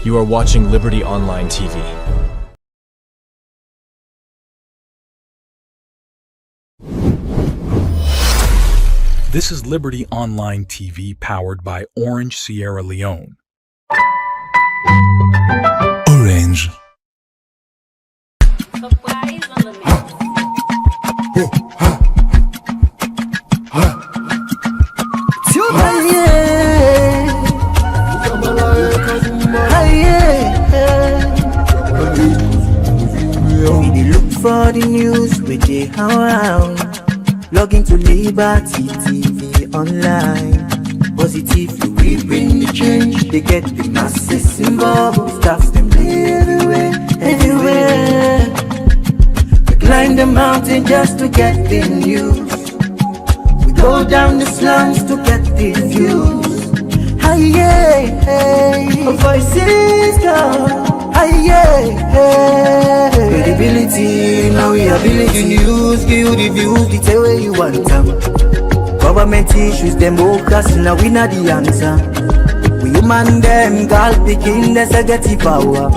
You are watching Liberty Online TV. This is Liberty Online TV powered by Orange Sierra Leone. Orange. For the news we dey around, log into Liberty TV online. Positively we bring the change. They get the masses involved. Staffs them everywhere, everywhere. We climb the mountain just to get the news. We go down the slums to get the views. Hi yeah, hey, our voices go. Credibility, now we ability. News, give the views, the tell where you want them. Government issues, democracy, now we not the answer. We human them, girl picking, that's a get the power.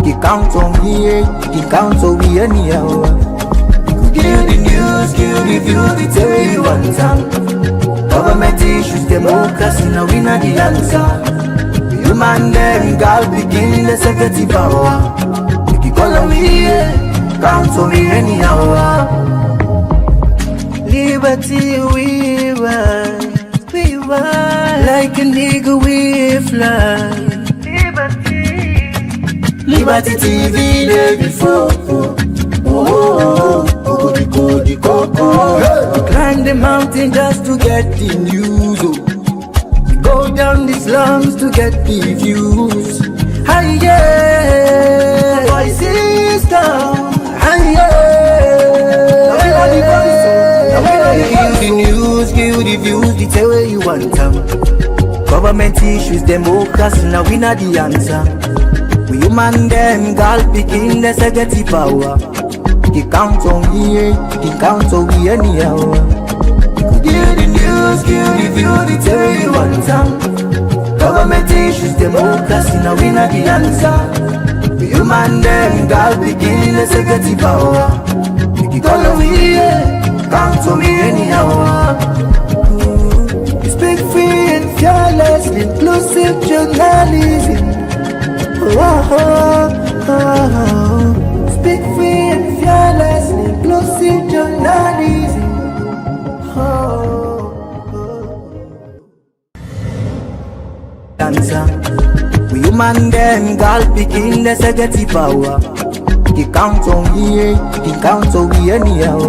He count on me, he count on we anyhow. Give the news, give the views, the tell where you want them. Government issues, democracy, now we not the answer. Human them, girl begin the secretary power. If you call on me, count on me anyhow. Liberty we ride, like a nigga we fly. Liberty TV day before. We climb the mountain just to get the news. Go down the slums to get the views. Hi yeah, voices down. Hi yeah, give the news, give the views, the tell where you want them. Government issues, democracy, now we not the answer. We human them, girl picking, that's a get the power. He count on me, he count on we anyhow. Give the news, give the view, the tell where you want them. Government issues, democracy, now we not the answer. We human them, girl begin, let's get the power. You can call on me, count on me anyhow. We speak free and fearless, inclusive journalism. Speak free and fearless, inclusive journalism. We human them, girl picking, let's get the power. He count on me, he count on we anyhow.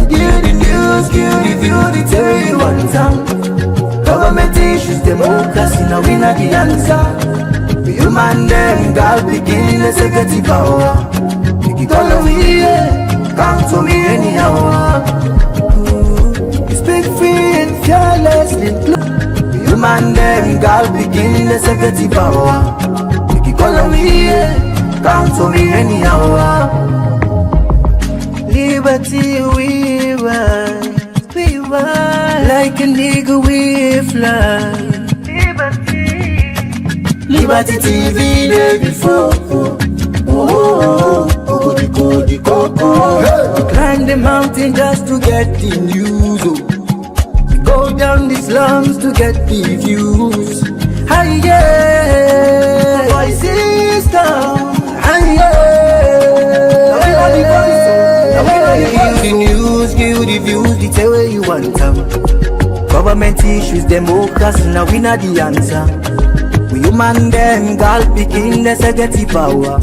Give the news, give the view, the tell you want them. Government issues, democracy, now we not the answer. We human them, girl picking, let's get the power. He call on me, count on me anyhow. We speak free and fearless, human them, girl begin the secretary power. You can call on me, count on me anyhow. Liberty we ride, like a nigga we fly. Liberty TV day before. We climb the mountain just to get the news. Go down the slums to get the views. Hi yeah, voices down. Hi yeah, give the news, give the views, the tell where you want them. Government issues, democracy, now we not the answer. We human them, girl picking, let's get the power.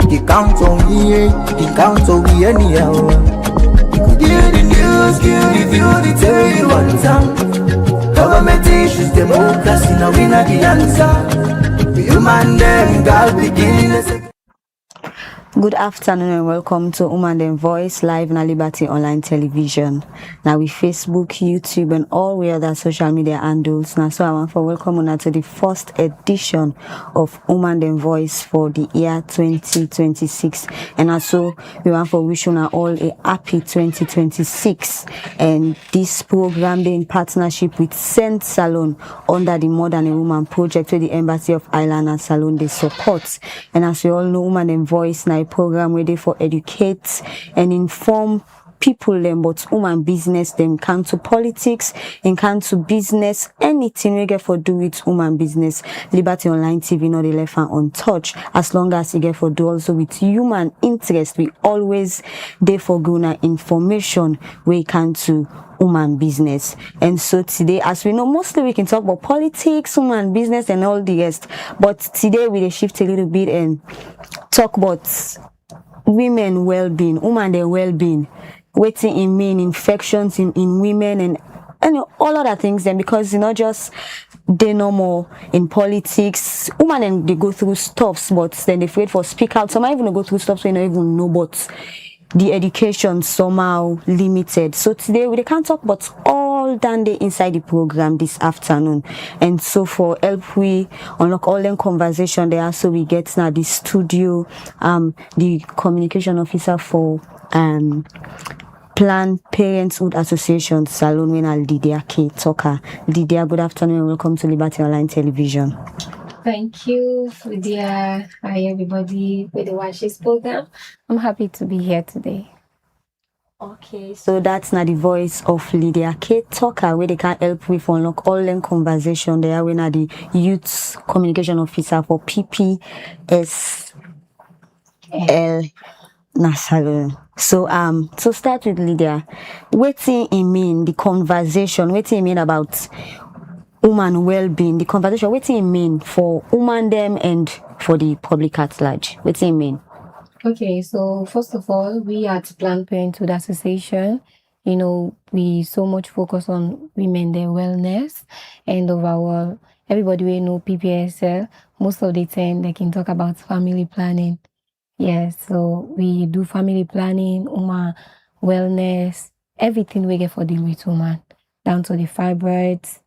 He count on me, he count on we anyhow. Give the news, give the view, the tell you want them. Government issues, democracy, now we not the answer. We human them, girl begin, let's Good afternoon and welcome to Uman Dem Voice live na Liberty Online Television. Now we Facebook, YouTube and all we other social media handles. Now so I want to welcome you to the first edition of Uman Dem Voice for the year 2026. And also we want to wish you all a happy 2026. And this program being in partnership with Saint Salon under the More Than a Woman project with the Embassy of Ireland and Salon they support. And as you all know, Uman Dem Voice now program ready for educate and inform people them but woman business them come to politics and come to business anything we get for do with woman business. Liberty Online TV not the left hand untouched as long as you get for do also with human interest. We always there for gonna information we can to woman business. And so today, as we know, mostly we can talk about politics, woman business and all the rest, but today we will shift a little bit and talk about women well-being, woman their well-being, waiting in mean infections in women and all other things. Then because you know just they no more in politics, women and they go through stuffs, but then they afraid for speak out. Some might even go through stuff so you don't even know, but the education somehow limited. So today we can't talk about all done day inside the program this afternoon. And so for help we unlock all them conversation there, so we get now the studio, the communication officer for Planned Parenthood Association Salon when Lydia K. Tucker. Lydia, good afternoon and welcome to Liberty Online Television. Thank you, Lydia. Hi, everybody with the Watch This program. I'm happy to be here today. Okay, so that's not the voice of Lydia K. Tucker, where they can help with unlock all them conversation there. We're not the youth communication officer for PPSL Nasalon. So to start with Lydia, what do you mean the conversation? What do you mean about woman well-being? The conversation. What do you mean for woman them and for the public at large? What do you mean? Okay, so first of all, we at Planned Parenthood Association, you know, we so much focus on women, their wellness, and overall, everybody will know PPSL. Most of the time, they can talk about family planning. Yes, so we do family planning, woman wellness, everything we get for deal with woman, down to the fibroids,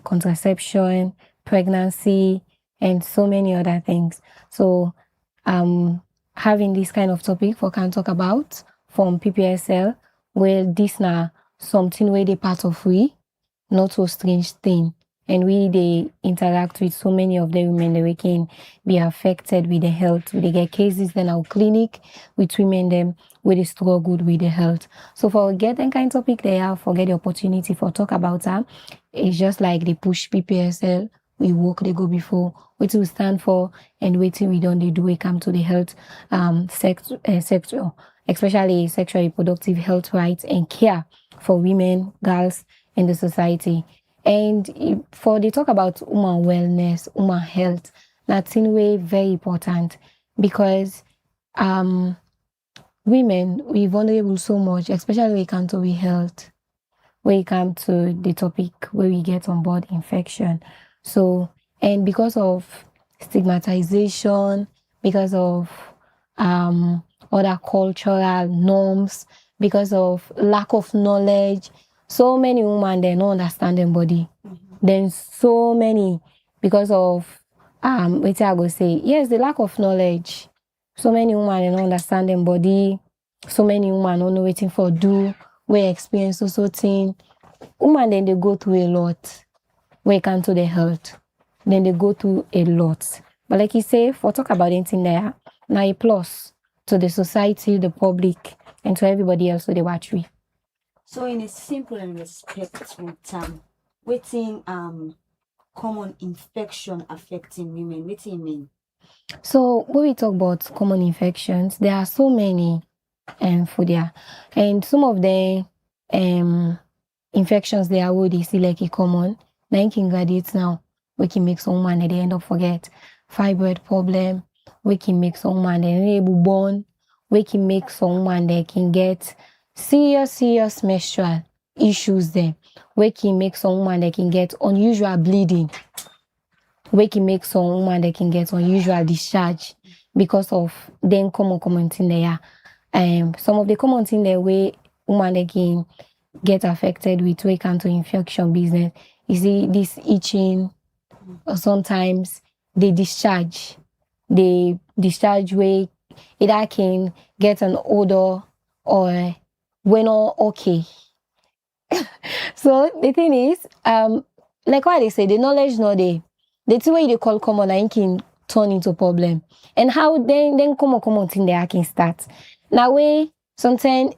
contraception, pregnancy, and so many other things. So, having this kind of topic for can talk about from PPSL, well, this now something where they part of we, not so strange thing. And we they interact with so many of the women that we can be affected with the health. We get cases in our clinic with women them with they struggle with the health. So for get that kind of topic they have, forget the opportunity for talk about that. It's just like they push PPSL. We work they go before, what we stand for and waiting we don't they do we come to the health sector, especially sexual reproductive health rights and care for women, girls in the society. And for they talk about woman wellness, woman health, that's in a way very important because women we vulnerable so much, especially when it comes to we health, when it comes to the topic where we get on board infection. So, and because of stigmatization, because of other cultural norms, because of lack of knowledge, so many women they don't understand their body. Then so many because of what I go say, yes, the lack of knowledge. So many women they don't understand their body. So many women don't know waiting for do, we experience also thing. Women then they go through a lot when it comes to their health. Then they go through a lot. But like you say, for talk about anything there, now a plus to the society, the public, and to everybody else who they watch with. So in a simple and respectful term, waiting common infection affecting women, what do you mean? So when we talk about common infections, there are so many for there. And some of the infections they are what they see like a common. Now you can graduate now, we can make someone that they end up forget. Fibroid problem, we can make someone that they able born, we can make someone that can get serious menstrual issues there. We can make someone that can get unusual bleeding. We can make someone that can get unusual discharge. because of then common thing there. Some of the common thing there where woman again get affected with way cancer infection business. You see this itching, or sometimes they discharge. They discharge way either can get an odor or we're not okay. So the thing is, like what they say, the knowledge not there. The two way they call common and can turn into problem. And how then common thing they can start. Now way sometimes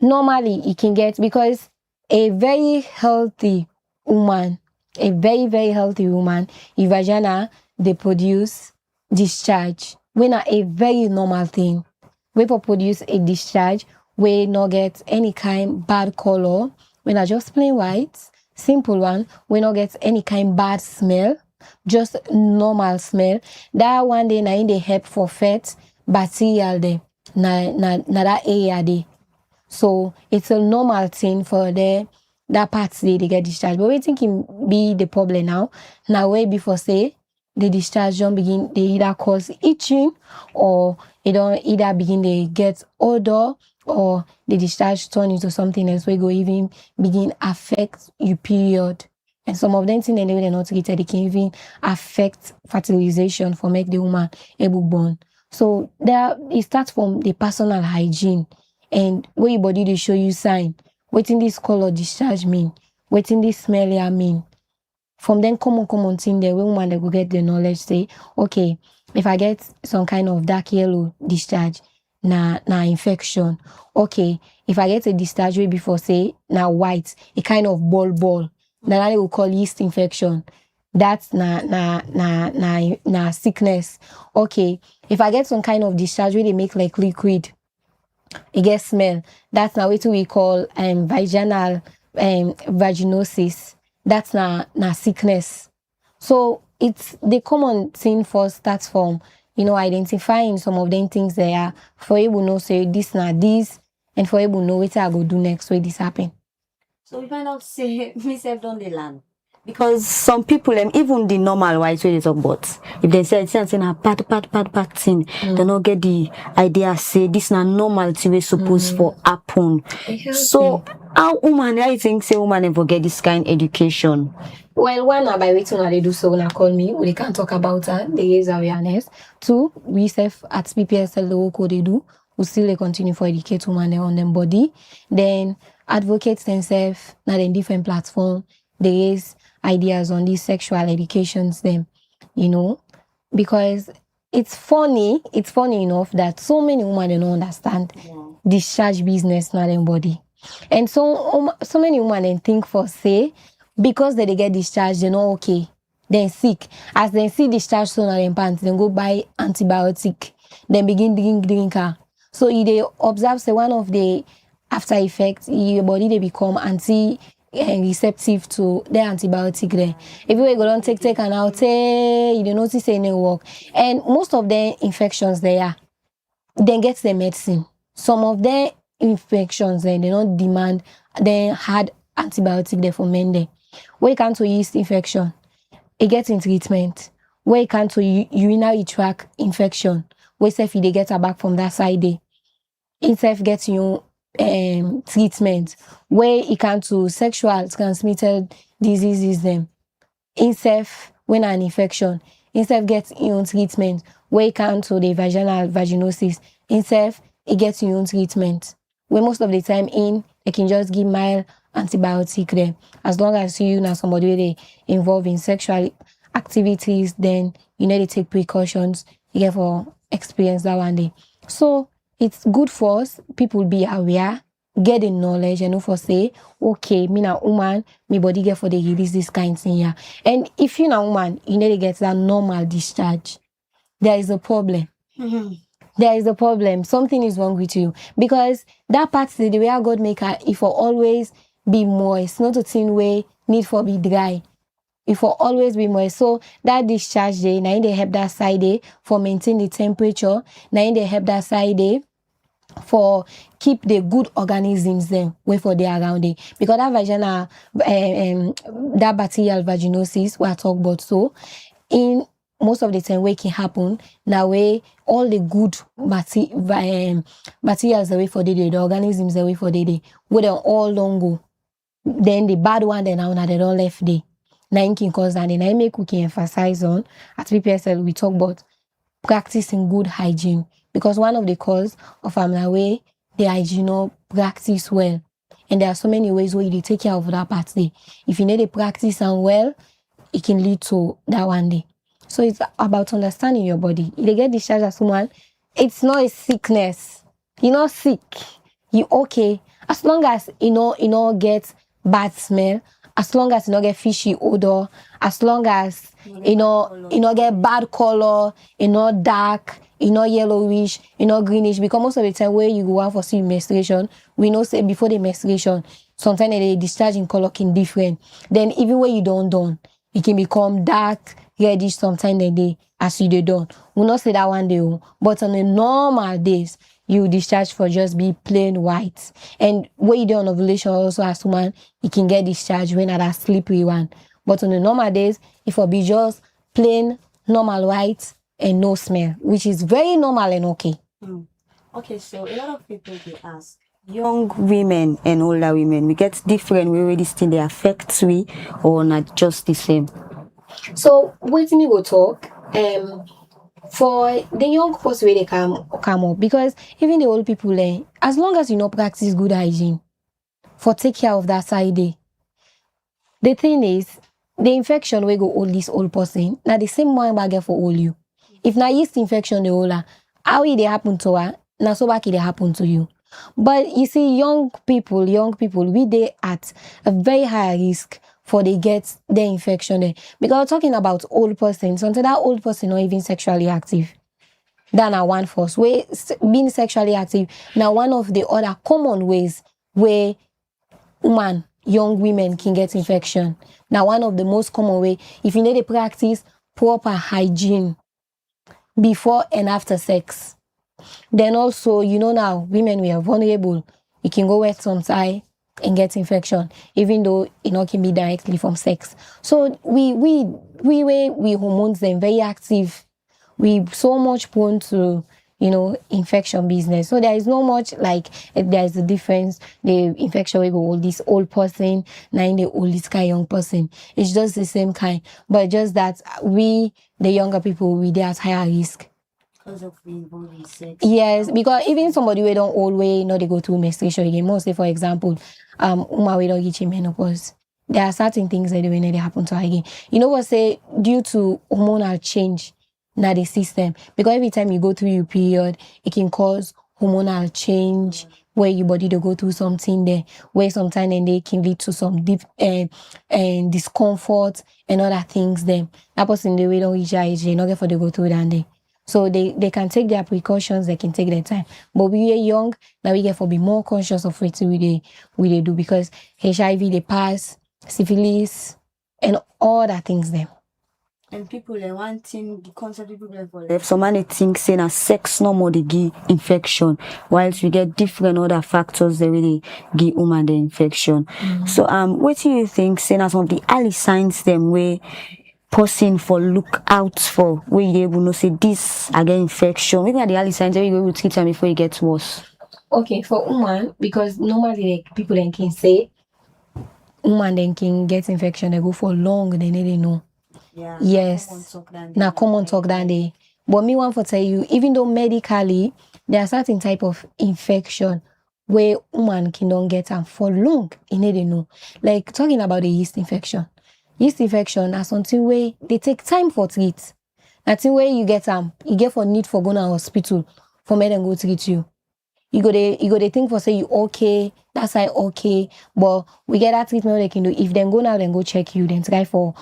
normally it can get because a very healthy woman, a very healthy woman, if vagina they produce discharge. When a very normal thing. We produce a discharge, we not get any kind bad color. When I just plain white, simple one, we not get any kind bad smell, just normal smell. That one day na in the help for fat bacterial day, na that area day. So it's a normal thing for that part they get discharged. But we think it be the problem now. Now way before say the discharge don't begin, they either cause itching or it don't either begin they get odor or the discharge turn into something else where go even begin affect your period. And some of them things they they're not treated, they can even affect fertilization for make the woman able born. So there it starts from the personal hygiene and where your body they show you sign. Waiting this color discharge mean, waiting this smell here mean. From then common thing there, when woman they go get the knowledge, say, okay, if I get some kind of dark yellow discharge, na infection. Okay, if I get a discharge way before say na white, a kind of ball, then they will call yeast infection. That's na sickness. Okay, if I get some kind of discharge where they make like liquid, it gets smell. That's now what we call vaginal vaginosis. That's na sickness. So it's the common thing for starts from identifying some of them things there for able know say this na this and for able know what I go do next when this happen. So we find out say myself don't the land. Because some people, even the normal white way they talk about, if they say it's something a bad thing, they don't get the idea say this na normal thing we supposed for happen. So how woman I think say woman never get this kind of education? Well, one by waiting they do so when I call me, we can talk about that. There is awareness. Two, we self at PPSL the work they do, we still continue for educate women on them body. Then advocates themselves na in different platform. There is ideas on these sexual educations them, because it's funny enough that so many women don't understand discharge business not in body. And so many women then think for say because they get discharged, they're not okay. Then sick. As they see discharge so not in pants, then go buy antibiotic, then begin drink her. So if they observe say one of the after effects, your body they become receptive to the antibiotic there. If you go down take and out, you don't notice any work. And most of the infections there, then get the medicine. Some of the infections they don't demand then had antibiotic there for men there. When it comes to yeast infection, it gets in treatment. When it comes to urinary tract infection, where if they get her back from that side there, instead gets you treatment where it can to sexual transmitted diseases them instead when an infection instead gets your own treatment where it can to the vaginal vaginosis instead it gets your own treatment where most of the time they can just give mild antibiotic there as long as you know somebody where they involved in sexual activities then they take precautions you get for experience that one day. So it's good for us, people be aware, get the knowledge, and for say, okay, me na woman, me body get for the release this kind of thing here. And if you na woman, you need to get that normal discharge. There is a problem. Mm-hmm. There is a problem. Something is wrong with you. Because that part, the way God make her, it will always be moist, not a thin way, need for be dry. It will always be moist. So that discharge day, now they help that side day for maintain the temperature. Now they help that side day for keep the good organisms then wait for they around it. Because that vaginal that bacterial vaginosis we are talking about so in most of the time where it can happen, now way all the good materials the way for the organisms the way for the where they all don't go. Then the bad one then now they don't left day. Now it can cause that, and I make we can emphasize on at PPSL we talk about practicing good hygiene, because one of the cause of way the hygiene not practice well, and there are so many ways where you take care of that part day. If you need to practice and well, it can lead to that one day. So it's about understanding your body. If they get discharged as someone, it's not a sickness. You're not sick. You okay. As long as you know get bad smell, as long as you not get fishy odor, as long as you know get bad color, you know dark, you know yellowish, you know greenish. Because most of the time where you go out for see menstruation, we know say before the menstruation, sometimes they discharge in color can different. Then even when you don't done, it can become dark, reddish sometimes the day as you done. We'll not say that one day, but on the normal days, you discharge for just be plain white. And when you do on ovulation also as woman, you can get discharged when at a slippery one. But on the normal days, it will be just plain normal white and no smell, which is very normal and okay. Okay, so a lot of people they ask, young women and older women, we get different way this thing they affect we or not just the same. So wait me go talk. For the young person where they come up, because even the old people as long as you know practice good hygiene for take care of that side day. The thing is, the infection will go all this old person. Now the same one bag for all you. If na yeast infection the older, how it they happen to her, now so back it they happen to you. But you see, young people, we they at a very high risk for they get the infection there. Because we're talking about old person, so until that old person not even sexually active. That are one force. Where being sexually active now one of the other common ways where young women can get infection. Now one of the most common way, if you need to practice proper hygiene before and after sex. Then also, now women we are vulnerable. You can go wet some tie and get infection, even though it can be directly from sex. So we hormones them very active. We so much prone to infection business. So there is no much like there is a difference. The infection will go all this old person, now in the oldest kind young person. It's just the same kind, but just that we the younger people we they at higher risk. Because of the involving sex. Yes, because even somebody we don't always they go through menstruation again. Mostly, for example, we don't get menopause. There are certain things that when they happen to her again. You know what say due to hormonal change na the system, because every time you go through your period, it can cause hormonal change where your body to go through something there, where sometimes and they can lead to some deep and discomfort and other things. Then that person the way don't reach their age, they not get for they go through that day. So they can take their precautions, they can take their time. But we are young, now we get for be more conscious of what we do, because HIV they pass, syphilis, and all that things them. And people one thing, the concept people for left. Some man think saying a sex no more they give infection, whilst we get different other factors that really give woman the infection. So what do you think saying as some of the early signs them where person for look out for where you able to say this again infection? Maybe at the early signs where you go to treat them before it gets worse. Okay, for woman, because normally people then can say woman then can get infection, they go for long, they need know. Yeah. Yes. Now common talk that day. But me want to tell you, even though medically there are certain type of infection where woman cannot get them for long, you need to know. Like talking about the yeast infection. Yeast infection are something where they take time for treat. That's where you get you get for need for going to hospital for me then go treat you. You go they think for say you okay, that's like okay, but we get that treatment they can do. If then go now, then go check you, then try for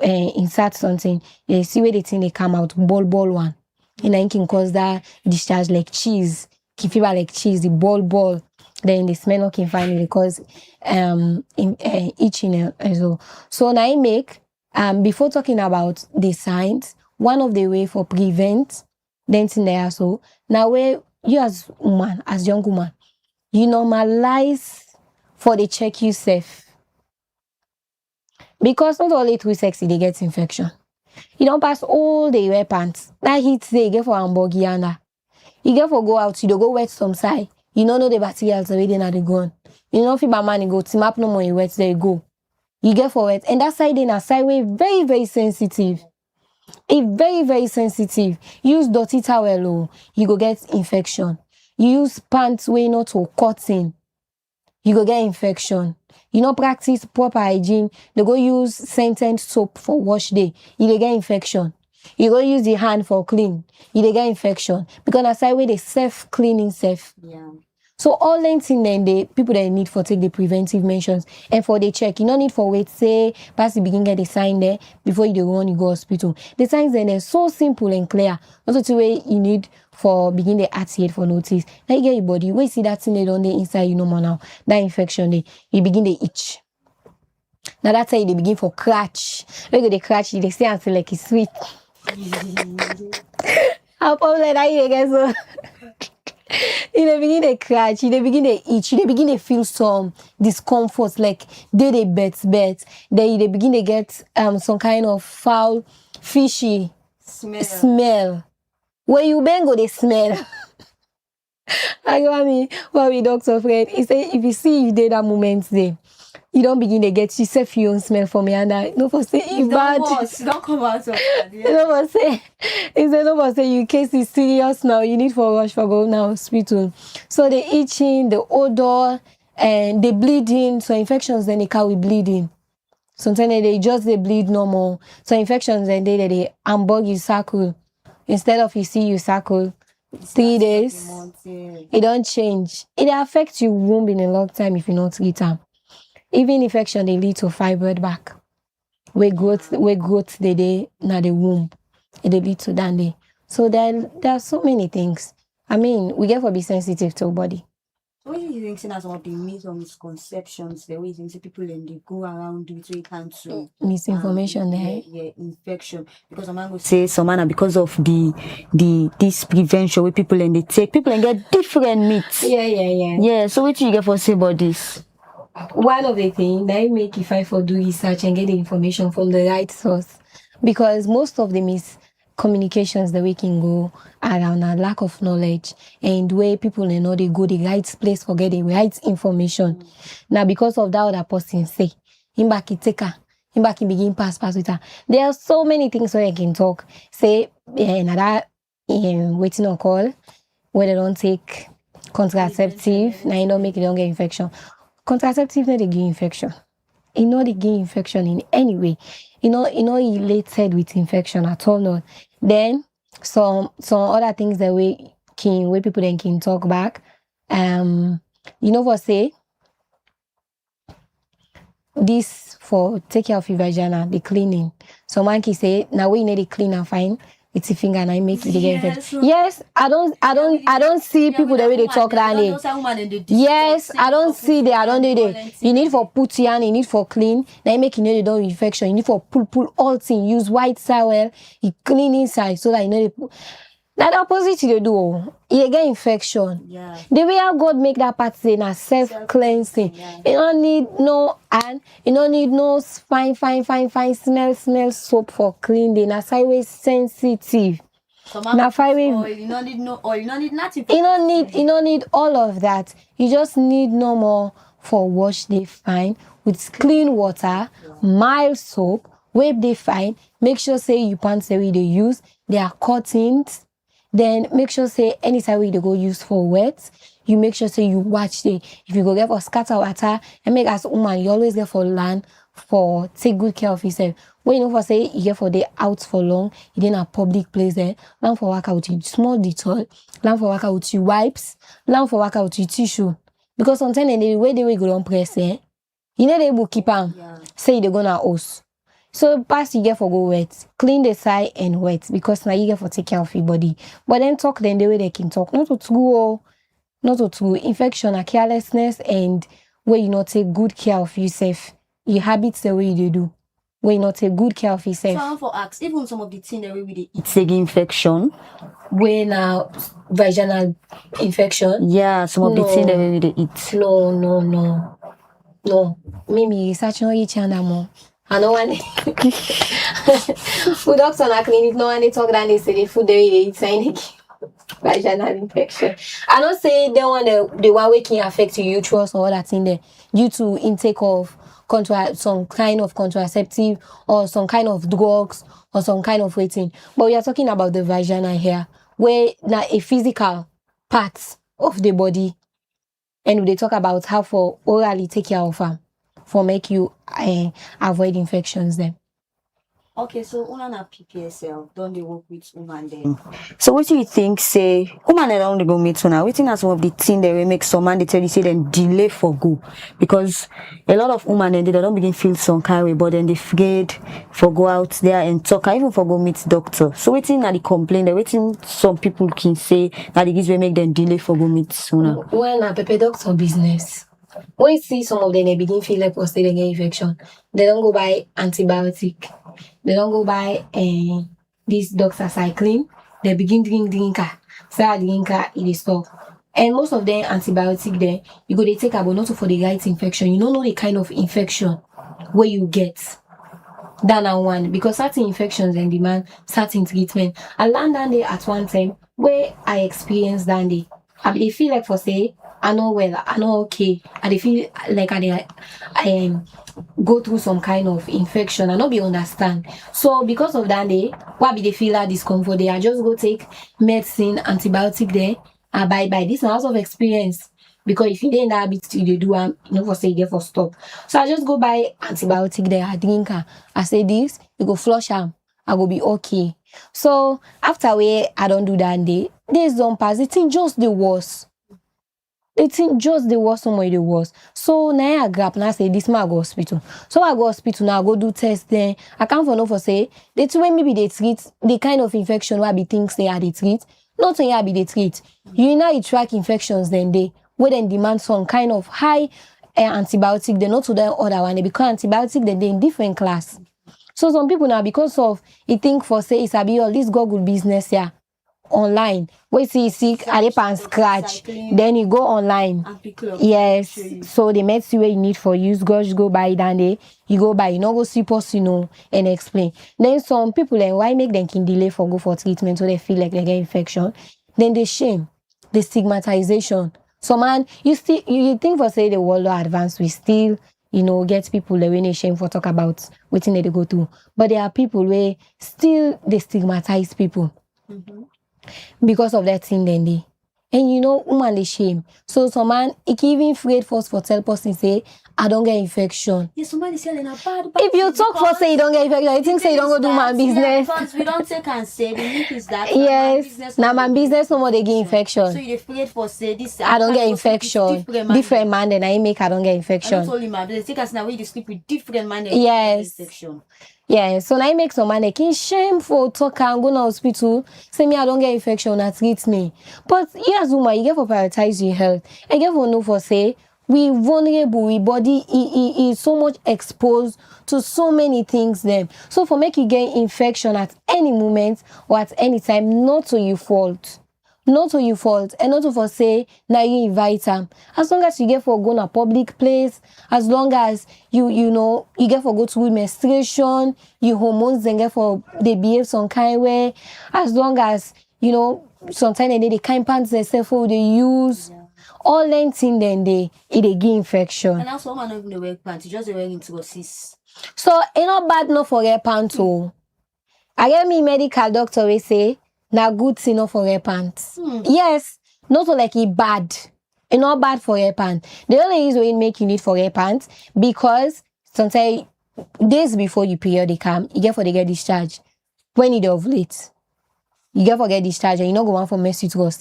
insert something. They see where they think they come out ball one, and then can cause that discharge like cheese, can feel like cheese, the ball. Then the smell can find it because itching as well. So now I make before talking about the signs, one of the way for prevent then in there so now where you as woman, as young woman, you normalize for the check you safe. Because not only through sex they get infection. You don't pass all day wear pants. That heat say you get for hamburger and that. You get for go out, you don't go wet some side. You don't know the materials already na the gun. You know if you man go team up no more you wet there you go. You get for wet. And that side in a side way very, very sensitive. It's very, very sensitive. Use dirty towel, oh, you go get infection. You use pants way not to cotton, you go get infection. You know practice proper hygiene, they go use scented soap for wash day, you dey get infection. You go use the hand for clean, you dey get infection. Because that's why they self cleaning self. Yeah. So all them thing then the people that need for take the preventive measures and for the check. You don't need for wait say pass the begin get the sign there before you go on you go hospital. The signs then are so simple and clear. Not the way you need for begin the activate for notice. Now you get your body. When you see that thing they on the inside, you know more now. That infection they you begin the itch. Now that's how they begin for scratch. When they scratch, they say until like it's sweet. How probably that you guys so. In the beginning they crash, in the beginning they itch, in the beginning they feel some discomfort, like they bet. Then in the beginning they get some kind of foul, fishy smell. When you bang go they smell. Like what me doctor friend, he say if you see you did that moment there, you don't begin to get yourself your own smell for me and I no for say it's bad. Don't come out of that. Yeah. No for say he said no for say you case is serious now, you need for rush for go now hospital. So the itching, the odor, and the bleeding, so infections then they carry bleeding. Sometimes they just they bleed normal. So infections then they hamburg you circle. Instead of you see you circle 3 days, it don't change. It affects your womb in a long time if you not treat them. Even infection they lead to fibroid back. Where growth they na the womb. It they lead to that day. So there are so many things. I mean, we get to be sensitive to our body. What do you think some of the myths or misconceptions the way you think people and they go around with so you can't so Misinformation there. yeah, infection. Because I'm going to say some man because of this prevention where people and they take people and get different myths. Yeah. Yeah, so what do you get for say about this? One of the things that make if I for do research and get the information from the right source, because most of the miscommunications that we can go around a lack of knowledge and where people know they go the right place for get the right information. Now because of that other person say, him back he take her, him back he begin pass with her. There are so many things where I can talk. Say another waiting on call where they don't take contraceptive, now you don't make it don't get infection. Contraceptive not they give infection. It not they give infection in any way. You know related with infection at all. No. Then some other things that we people then can talk back. For say this for take care of your vagina, the cleaning. Some man can say now we need to clean and fine. It's a finger and I make it get infection. Yes, I don't see people the way they talk that way. Yes, I don't see that. I don't do that. You need for put in, you need for clean. Now you make you know they don't infection. You need for pull all things. Use white towel. You clean inside so that you know they. That opposite they do. You get infection. Yeah. The way how God make that part say na self-cleansing. Yeah. You don't need no you don't need no fine smell soap for cleaning. That's always sensitive. Now you don't need no oil, you don't need nothing. You don't need all of that. You just need no more for wash they fine with clean water, mild soap, wipe they fine. Make sure say you pants the way they use, they are cottons. Then make sure say anytime we go use for wet, you make sure say you watch the if you go get for scatter water and make as woman you always get for land for take good care of yourself. When you know for say you get for day out for long, you didn't a public place there, land for work out with you small detail, land for work out with you wipes, land for work out with you tissue. Because sometimes the way they go on press you know they will keep on say they're gonna host. So pass you get for go wet, clean the side and wet because now you get for take care of your body. But then talk then the way they can talk. Not to infection or carelessness and where you not take good care of yourself. Your habits the way you do. Where you not take good care of yourself. So for ask, even some of the things the way we eat take infection. Where now vaginal infection. Yeah, some of the things the way we eat. No. Maybe research no each and more. I don't want food doctor na clinic, no one they talk that they say the food they eat sign vaginal infection. I don't say they want the one way can affect your uterus or all that in there due to intake of some kind of contraceptive or some kind of drugs or some kind of waiting. But we are talking about the vagina here, where now a physical part of the body, and they talk about how for orally take care of them for make you avoid infections then. Okay, so una na PPSL don't they work with Uman Dem. So what do you think say Uman Dem don't they go meet una? Waiting as one of the thing they will make some man they tell you say then delay for go because a lot of Uman Dem they don't begin feel some kind of way, but then they afraid for go out there and talk, or even for go meet doctor. So waiting na the complaint, they waiting some people can say that the gives will make them delay for go meet sooner. Well, na pepe doctor business. When you see some of them they begin feel like prostate they get infection, they don't go buy antibiotic. They don't go buy this doxycycline. They begin drinker. Say drinker it is stop. And most of them antibiotic there, you go they take about not for the right infection. You don't know the kind of infection where you get. That and one because certain infections and demand certain treatment. I learned that day at one time where I experienced that day. I feel like for say I know well, I know okay. I feel like I go through some kind of infection and not be understand. So because of that day, what be they feel that discomfort there? I just go take medicine, antibiotic there, and bye. This house of experience. Because if you didn't that habit you do you know for say you get for stop. So I just go buy antibiotic there, I drink her. I say this, you go flush am, I go be okay. So after I don't do that day, days don't pass, the thing just the worst. The thing just the worst somewhere the worst. So now I grab and I say this man go hospital. So I go hospital now, I go do test then. I can't for no for say the two way maybe they treat the kind of infection where be things they are they treat. Not saying I be they treat. You know you track infections then they where then demand some kind of high antibiotic, they not to the other one, they become antibiotic then they in different class. So some people now because of it think for say it's a be all this Google business here. Online where see sick and scratch then you go online yes so the medicine where you need for use go buy that day you go buy you know go see post you know and explain then some people then why make them can delay for go for treatment so they feel like they get infection then the shame the stigmatization so man you think for say the world are advanced we still you know get people that when they shame for talk about what thing they go through but there are people where still they stigmatize people because of that thing then they and you know woman they shame so some man it can even afraid for tell person say I don't get infection. Yes, somebody selling a bad If you talk for say you don't get infection, you think say you don't go do my business. Because we don't take and say the link is that yes now my business no more they get infection. So you afraid for say this I don't get infection. Different man then I make I don't get infection. I told you my business take us now you sleep with different man yes infection. Yeah, so now I make some man can shame for talk and go to hospital. Say me I don't get infection that treats me. But yes, woman, you get for prioritize your health. I get for know for say we vulnerable, we body is so much exposed to so many things then. So for make you get infection at any moment or at any time, not to your fault. Not to your fault and not to for say now you invite them. As long as you get for go to a public place, as long as you know you get for go to menstruation, your hormones then get for they behave some kind way, as long as you know sometimes they need the kind pants they say for they use. All lengthing then they give infection. And also woman not even wear pants, just wearing into a cis. So it not bad no for wear pants oh. I get me medical doctor we say na good thing not for wear pants. Yes, not so like it bad. It not bad for wear pants. The only reason why make you need for wear pants because sometimes days before you period they come, you get for they get discharged. When you ovulate. You get for get discharged and you not go on for menstrual.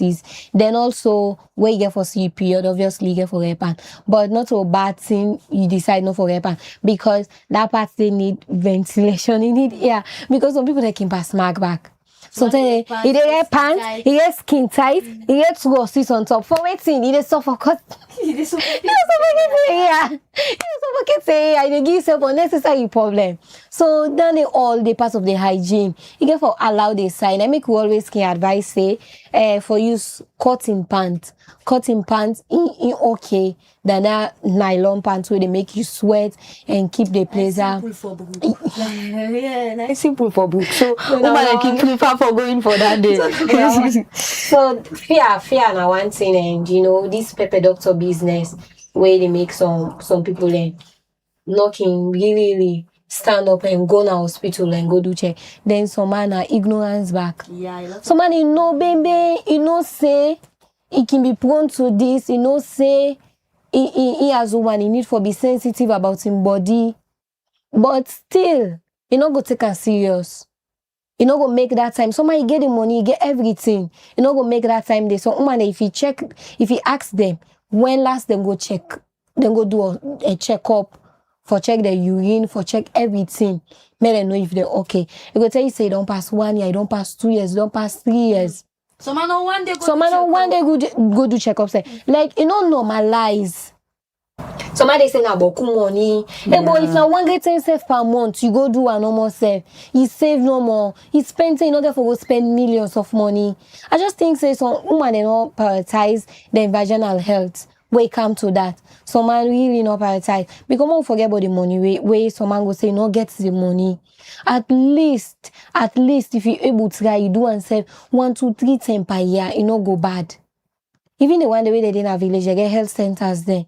Then also where you get for see period, obviously you get for wear pants. But not so bad thing you decide not for wear pants because that part they need ventilation, you need air. Because some people they can pass smack back. Sometimes he get pants, he get skin tight, he get two or six on top. For waiting, he get suffer cut. He get suffer yeah. He get forget say I dey give self unnecessary problem. So then they part of the hygiene. You get for allow the sign. I make you always can advise say for use cotton pants. Cotton pants in okay than that nylon pants where they make you sweat and keep the pleasure. Simple for book. Yeah, nice simple for book. So woman keep prefer for going for that day. So fear na one thing, and you know this pepper doctor business where they make some people knocking really stand up and go to hospital and go do check. Then some man are ignorance back. Yeah, some man you know baby, you know say he can be prone to this, you know say he as woman he need for be sensitive about him body, but still he not go take her serious. You know, go make that time. Somebody get the money, you get everything. You know, go make that time there. So, woman, if he ask them when last them go check, then go do a checkup for check the urine, for check everything. Make them know if they're okay. You go tell you say, don't pass 1 year, don't pass 2 years, don't pass 3 years. Some man on one day go. Some man on one day go do checkups. Like you know, normalize. Somebody say na boku money. Hey boy, if na 1 great thing save per month, you go do a normal save. You save no more. You spend in order for go spend millions of money. I just think say some woman they not prioritize their vaginal health. When it come to that, some man really not prioritize because don't forget about the money. Where some man go say no get the money. At least if you able to try, you do and save 1, 2, 3 times per year, it no go bad. Even the one the way they in a village, they get health centers there.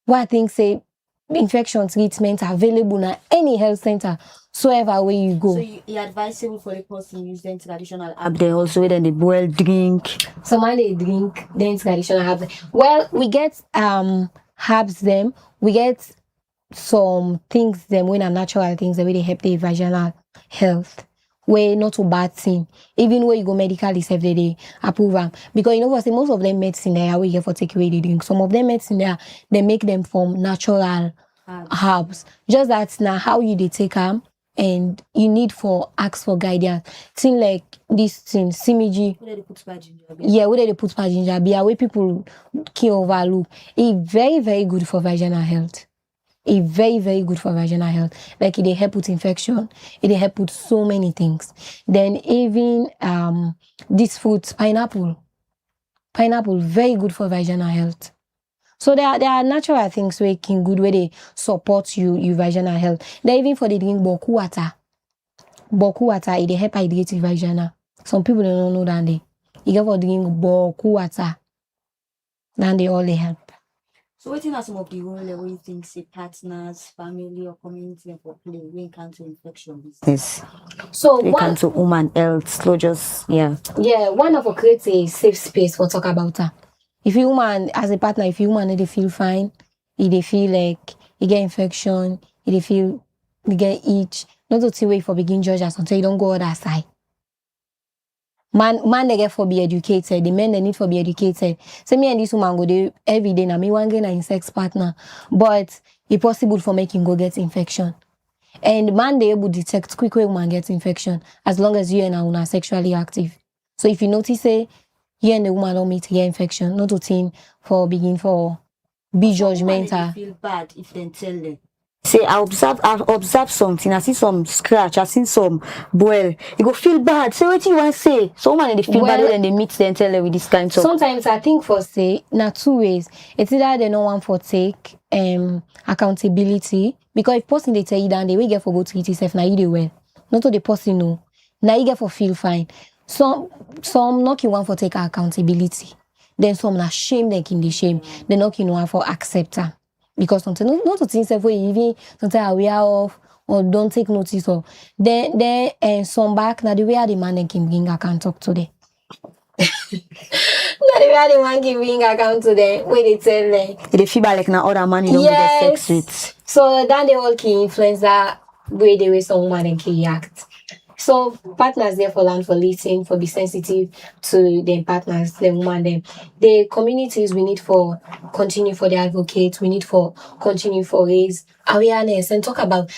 What I think say infection treatment available na any health center, so ever where you go. So you advisable for the person use then traditional herb there also where then they boil drink. Some man they drink then traditional herbs. Well, we get herbs them, we get some things them when are natural things that really help the vaginal health. Where not a bad thing. Even where you go medically self they approve them. Because you know what, most of them medicine there we get for take away the drink. Some of them medicine there they make them from natural herbs. Just that's now how you they take them and you need for ask for guidance. Thing like this thing, simiji. Where they put ginger? Yeah, where they put ginger beer where people can overlook. It's very, very good for vaginal health. It's very, very good for vaginal health. Like it help with infection. It help with so many things. Then even this fruit, pineapple, very good for vaginal health. So there are natural things where it can good where they support your vaginal health. Then even for the drink boku water, it help hydrate your vagina. Some people don't know that you get for drink boku water, then they all they help. So what are some of the role where you think say partners, family or community for play when it comes to infection business? So when it comes to woman health, so just one of our create a safe space for talk about her. If you woman as a partner, if you woman they feel fine, if they feel like you get infection, if they feel you get itch, not to see way for begin judge us until you don't go other side. Man they get for be educated. The men they need for be educated. So me and this woman go there every day. Now me one get a sex partner, but it's possible for making go get infection. And man they able detect quick way woman gets infection as long as you and her are sexually active. So if you notice say you and the woman don't meet to get infection, not to think for begin for be judgmental. Feel bad if they tell them. Say I observe something, I see some scratch, I see some boil. You go feel bad. Say what you want to say. So man they feel bad when they meet them tell them with this kind of sometimes I think for say na 2 ways. It's either they don't want for take accountability. Because if person they tell you that they will get for go treat yourself, now you do well. Not to the person know. Now you get for feel fine. Some not you want for take accountability. Then some na shame they in the shame. They not you want for accept her. Because sometimes not to think self even sometimes aware of or don't take notice of. Then some back now the way the man can bring account talk to them. Now the way the man can bring account to them when they tell them. They feel bad like now other man you don't get sex with. So then they all can influence that way the way some woman can react. So partners therefore learn for listening, for be sensitive to their partners, the woman them. The communities we need for continue for the advocates, we need for continue for raise awareness and talk about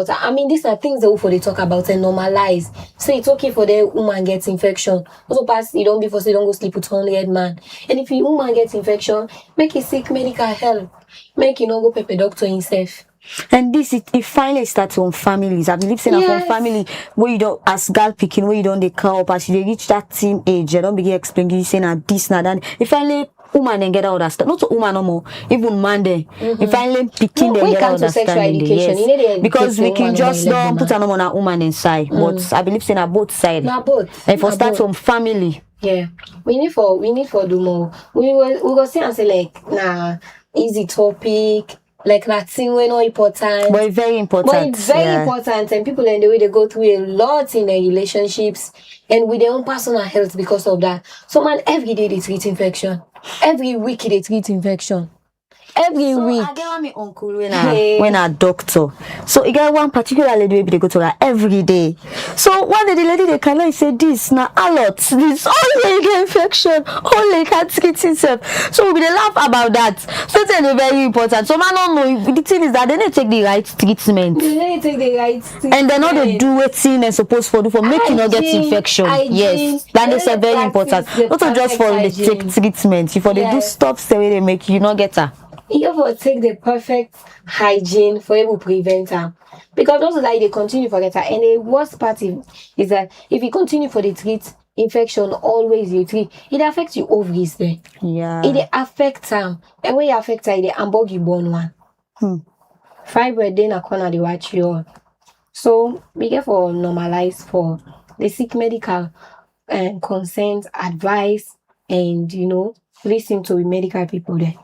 I mean these are things that we for they talk about and normalize. So it's okay for the woman gets infection. Also pass you don't before so you don't go sleep with 100 man. And if your woman gets infection, make it seek medical help. Make you not go pepper doctor himself. And this it finally starts from families. I believe saying from family where you don't as girl picking where you don't they call up as you reach that teen age, you don't begin explaining you saying this now that if finally woman then get out that stuff. Not to woman no more, even man then. If finally picking them get out that understanding. Yes. Because we can just don't put an on a woman inside. But I believe saying on both sides. Now both. And for start from family. Yeah. We need for do more. We go see and say like nah easy topic. Like that thing we're not important. But it's very important. But it's very important and people in the way they go through a lot in their relationships and with their own personal health because of that. So man, every day they treat infection. Every week they treat infection. Every week. I get my uncle when a doctor. So I get one particular lady they go to her every day. So one day the lady they cannot say this now a lot. This only get infection, only can't treat himself. So we laugh about that. So it's very important. So man don't know the thing is that they need to take the right treatment. They need to take the right treatment. And they're not to do what thing they're supposed to do for make you not get infection. Yes. That is very important. Not just for the treatment. If they do stuff the way they make you not get her. You have to take the perfect hygiene for able to prevent her. Because also like they continue for get her. And the worst part is that if you continue for the treat infection, always you treat, it affects your ovaries there. Yeah. It affects them. And when you affect her, it ambog you born one. Fibroid then a corner they watch you all. So be careful normalize for the seek medical consent, advice, and listen to medical people there.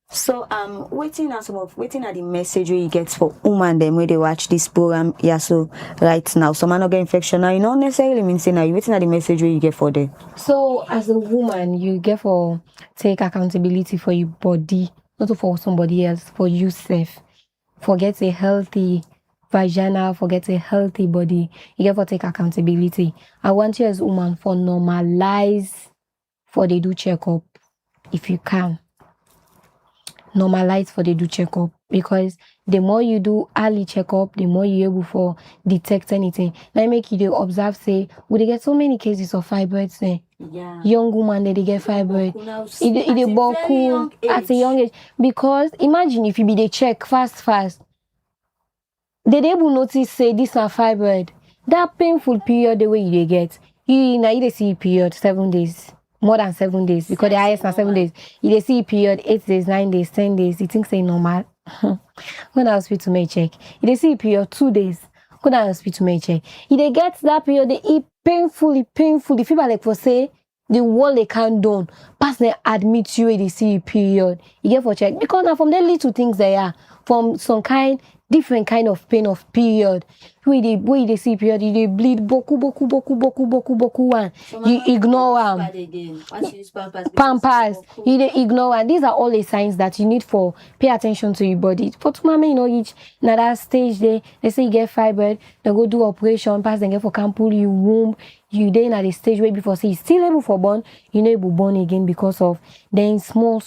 So waiting at the message you get for woman them when they watch this program so right now. So man not get infection now, you not necessarily mean say now you waiting at the message you get for them. So as a woman you get for take accountability for your body, not for somebody else, for yourself. Forget a healthy vagina, forget a healthy body. You get for take accountability. I want you as a woman for normalize for they do checkup if you can. Normalize for they do checkup because the more you do early checkup, the more you're able for detect anything. Now make you observe say we they get so many cases of fibroids young woman they get fibroid at a young age because imagine if you be the check fast they able notice say this are fibroid that painful period the way you get you see period 7 days. More than 7 days because the highest are 7 days. You they see period 8 days, 9 days, 10 days. You think say normal? When I was to make check, you they see period 2 days. When I was to make check, you they get that period they eat painfully. The fever like for say the wall they can't do. Pass they admit you they see period. You get for check because now from the little things they are from some different kind of pain of period. Where they see period, they bleed boku one. You ignore them. Pampers. You they ignore and these are all the signs that you need for pay attention to your body. For tomorrow, each another stage they say you get fibroid, they go do operation, pass then get for can pull you womb. You then at the stage where before say still able for born, able born again because of then small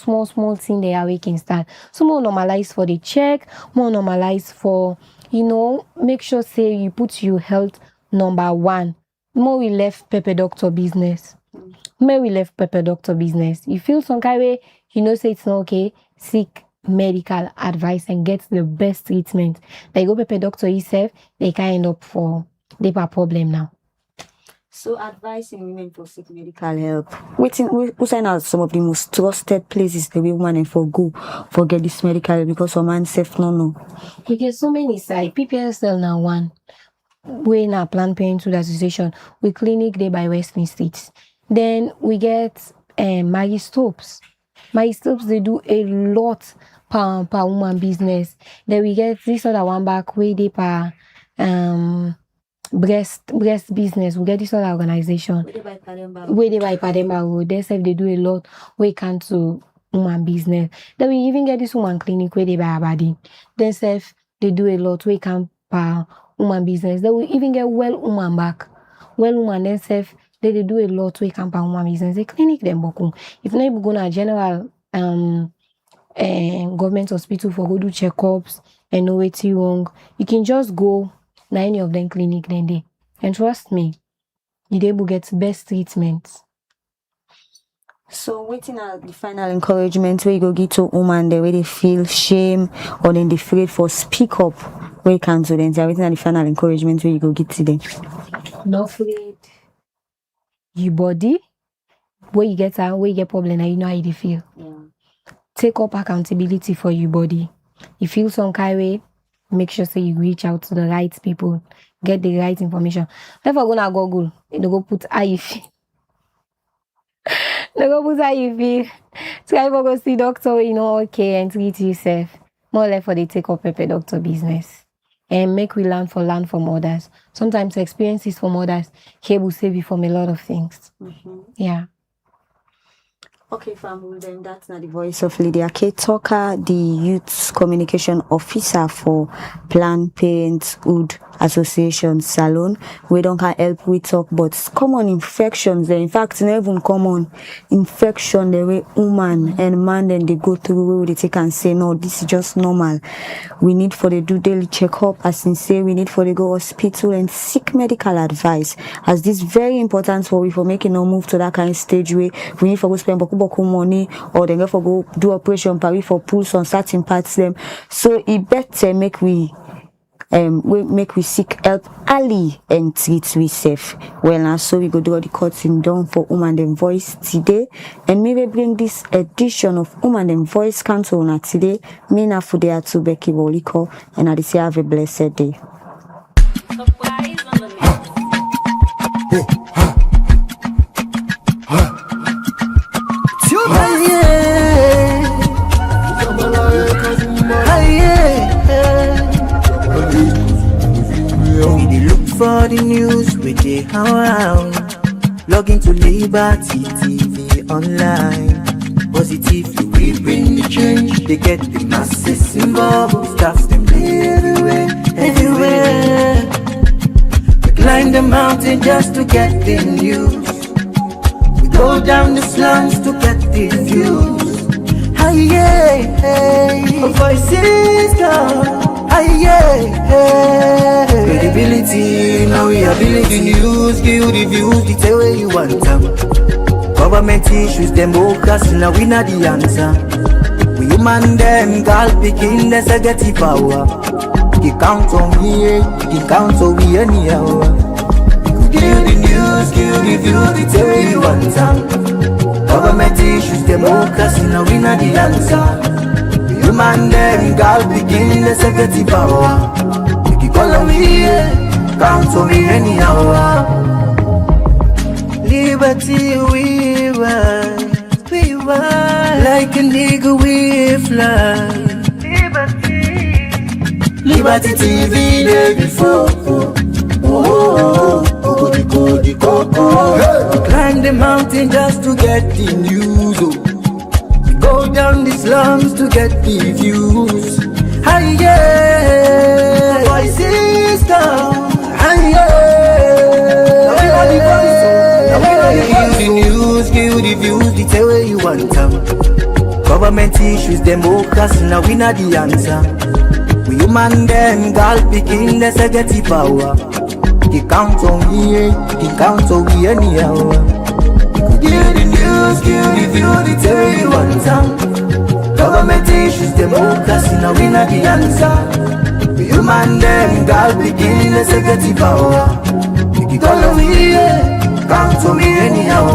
thing they are waking start. So more normalize for the check, more normalize for make sure say you put your health number one. More we left pepper doctor business. You feel some kind of way, say it's not okay, seek medical advice and get the best treatment. They go pepper doctor yourself, they can end up for deeper problem now. So advising women for seek medical help. We sign out some of the most trusted places the women for go for get this medical help because some man safe no. We get so many sites. PPSL now one. We in our Planned Parenthood Association. We clinic there by Western States. Then we get Maggie Stopes. Maggie Stopes they do a lot per woman business. Then we get this other one back way they per breast business. We get this other organization where they buy Pademba. They say they do a lot we can to woman business. Then we even get this woman clinic where they buy a body. They say they do a lot we can per woman business. They will even get well woman back. Well woman themselves, they do a lot to camp on woman business. They clinic them bokum. If not you go to a general government hospital for go do checkups and know what's wrong, you can just go na any of them clinic then day. And trust me, you able get best treatment. So waiting at the final encouragement where you go get to woman the way they feel shame or then they afraid for speak up where you can to them. So waiting at the final encouragement where you go get to them. Not afraid. Your body, where you get problem and you know how you feel. Yeah. Take up accountability for your body. You feel some kind of way, make sure so you reach out to the right people, get the right information. If I go to Google, they go put how you feel. They go put how you feel. Try to go see doctor, okay, and treat yourself. More or less for the take up a doctor business. And make we learn from others. Sometimes experiences from others will save you from a lot of things. Mm-hmm. Yeah. Okay, family, then that's not the voice of Lydia K. Tucker, the Youth Communication Officer for Planned Parenthood Association Salon. We don't can help we talk, but common infections, in fact, not even common infection, the way woman and man then they go through where they take and say, no, this is just normal. We need for the do daily checkup, as in say, we need for the go hospital and seek medical advice, as this very important for we for making no move to that kind of stage where we need for go spend money or then for go do operation for pulse on certain parts them. So it better make we seek help early and treat we safe. Well, now so we go do all the cutting down for Uman Dem Voice today, and maybe bring this edition of Uman Dem Voice cancel on today. Me na for there to Becky Woliko, and I say have a blessed day. For the news with the around, log into Liberty TV online. Positively we bring the change. They get the masses involved. Staff them everywhere. We climb the mountain just to get the news. We go down the slums to get the views. Hi, yeah, voices come. Credibility, now we are building news, give the views, the tell where you want them. Government issues, democracy, now we not the answer. We human them, girl picking, let's get the power. You count on me, you count on me anyhow. Give the news, give the views, the tell where you want them. Government issues, democracy, now we not the answer. Human them, girl begin the security power. You can call on me, count on me anyhow. Liberty we want, like a nigga we fly. Liberty TV day before. Climb the mountain just to get the news. Go down the slums to get the views. Hi, yeah, voices down. Hi, yeah, give the news, give the views, the tell where you want them. Government issues, democracy, now we not the answer. We human them, girl picking, let's get the power. You count on me, you count on me anyhow. Give the news, give the view, the tell where you want them. Government issues, democracy, now we not the answer. We human them, girl begin, let's get the power. You can call on me, count on me anyhow.